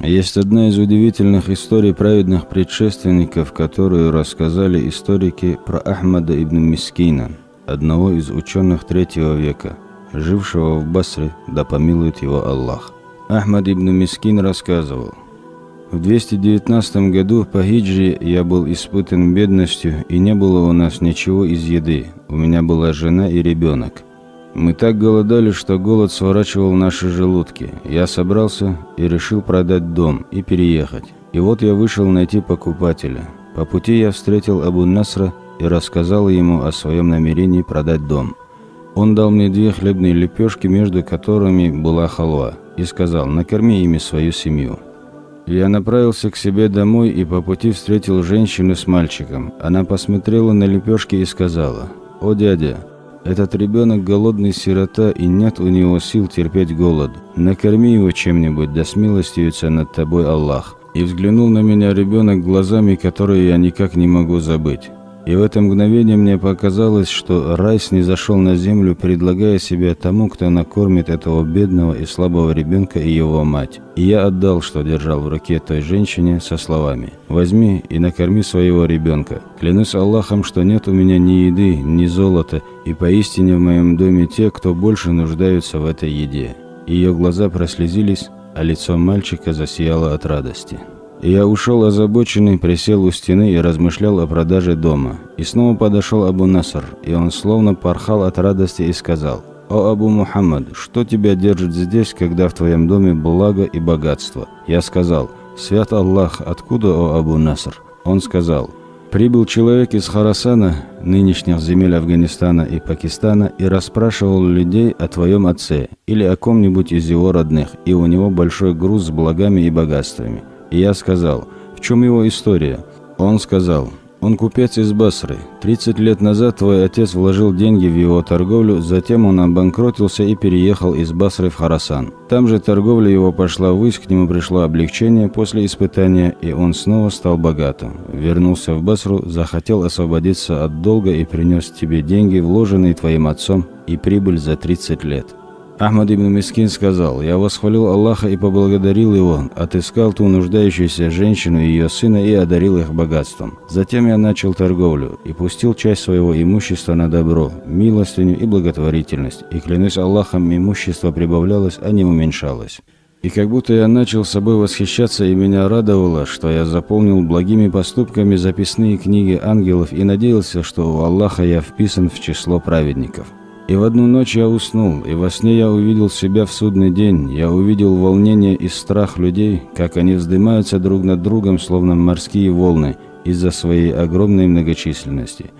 Есть одна из удивительных историй праведных предшественников, которую рассказали историки про Ахмада ибн Мискина, одного из ученых III века, жившего в Басре, да помилует его Аллах. Ахмад ибн Мискин рассказывал: в 219 году по хиджре я был испытан бедностью, и не было у нас ничего из еды. У меня была жена и ребенок. Мы так голодали, что голод сворачивал наши желудки. Я собрался и решил продать дом и переехать. И вот я вышел найти покупателя. По пути я встретил Абу Насра и рассказал ему о своем намерении продать дом. Он дал мне 2 хлебные лепешки, между которыми была халва, и сказал: накорми ими свою семью. Я направился к себе домой и по пути встретил женщину с мальчиком. Она посмотрела на лепешки и сказала: «О, дядя, этот ребенок голодный сирота, и нет у него сил терпеть голод. Накорми его чем-нибудь, да смилостивится над тобой Аллах». И взглянул на меня ребенок глазами, которые я никак не могу забыть. И в это мгновение мне показалось, что рай снизошел на землю, предлагая себя тому, кто накормит этого бедного и слабого ребенка и его мать. И я отдал, что держал в руке той женщине, со словами: «Возьми и накорми своего ребенка. Клянусь Аллахом, что нет у меня ни еды, ни золота, и поистине в моем доме те, кто больше нуждаются в этой еде». Ее глаза прослезились, а лицо мальчика засияло от радости. Я ушел озабоченный, присел у стены и размышлял о продаже дома. И снова подошел Абу Наср, и он словно порхал от радости и сказал: «О Абу Мухаммад, что тебя держит здесь, когда в твоем доме благо и богатство?» Я сказал: «Свят Аллах, откуда, о Абу Наср?» Он сказал: «Прибыл человек из Хорасана, нынешних земель Афганистана и Пакистана, и расспрашивал людей о твоем отце или о ком-нибудь из его родных, и у него большой груз с благами и богатствами». И я сказал: «В чем его история?» Он сказал: «Он купец из Басры. 30 лет назад твой отец вложил деньги в его торговлю, затем он обанкротился и переехал из Басры в Хорасан. Там же торговля его пошла ввысь, к нему пришло облегчение после испытания, и он снова стал богатым. Вернулся в Басру, захотел освободиться от долга и принес тебе деньги, вложенные твоим отцом, и прибыль за 30 лет». Ахмад ибн Мискин сказал: «Я восхвалил Аллаха и поблагодарил его, отыскал ту нуждающуюся женщину и ее сына и одарил их богатством. Затем я начал торговлю и пустил часть своего имущества на добро, милостыню и благотворительность, и, клянусь Аллахом, имущество прибавлялось, а не уменьшалось. И как будто я начал собой восхищаться, и меня радовало, что я заполнил благими поступками записные книги ангелов и надеялся, что у Аллаха я вписан в число праведников. И в одну ночь я уснул, и во сне я увидел себя в судный день, я увидел волнение и страх людей, как они вздымаются друг над другом, словно морские волны, из-за своей огромной многочисленности.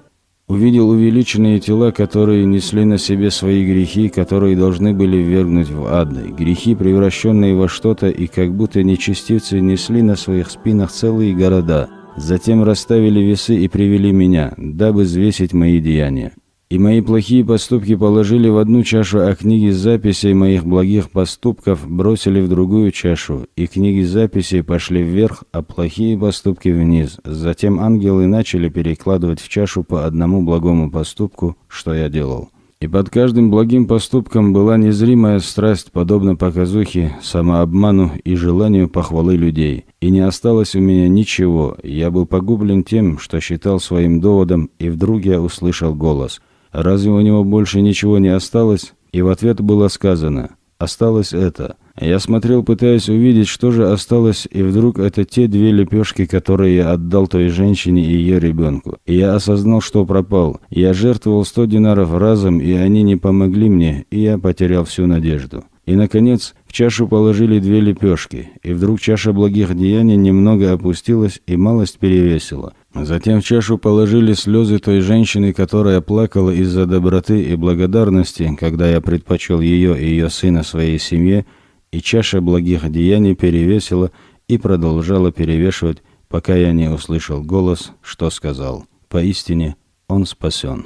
Увидел увеличенные тела, которые несли на себе свои грехи, которые должны были ввергнуть в ад, грехи, превращенные во что-то, и как будто нечестивцы несли на своих спинах целые города. Затем расставили весы и привели меня, дабы взвесить мои деяния. И мои плохие поступки положили в одну чашу, а книги записей моих благих поступков бросили в другую чашу, и книги записей пошли вверх, а плохие поступки вниз. Затем ангелы начали перекладывать в чашу по одному благому поступку, что я делал. И под каждым благим поступком была незримая страсть, подобно показухе, самообману и желанию похвалы людей. И не осталось у меня ничего, я был погублен тем, что считал своим доводом, и вдруг я услышал голос: «Разве у него больше ничего не осталось?» И в ответ было сказано: «Осталось это». Я смотрел, пытаясь увидеть, что же осталось, и вдруг это те 2 лепешки, которые я отдал той женщине и ее ребенку. И я осознал, что пропал. Я жертвовал 100 динаров разом, и они не помогли мне, и я потерял всю надежду. И, наконец, в чашу положили 2 лепешки, и вдруг чаша благих деяний немного опустилась и малость перевесила. Затем в чашу положили слезы той женщины, которая плакала из-за доброты и благодарности, когда я предпочел ее и ее сына своей семье, и чаша благих деяний перевесила и продолжала перевешивать, пока я не услышал голос, что сказал: «Поистине он спасен».